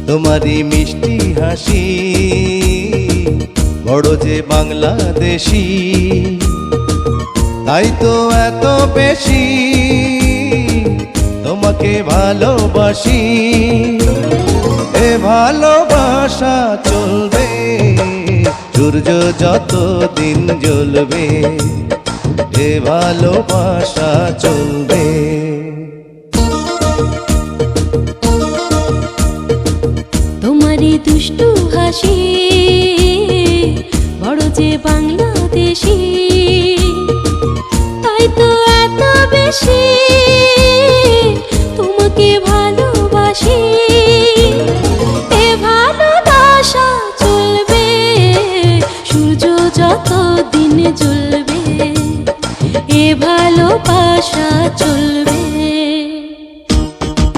তোমারই মিষ্টি হাসি বড় যে বাংলাদেশি, তাই তো এত বেশি তোমাকে ভালোবাসি। এ ভালোবাসা চলবে সূর্য যত দিন জ্বলবে, এ ভালোবাসা চলবে। তোমারই দুষ্টু হাসি বড় যে বাংলাদেশি, তাই তো এত বেশি তোমাকে ভালোবাসি। এ ভালোবাসা চলবে সূর্য যত দিন জ্বলবে, এ ভালোবাসা চলবে।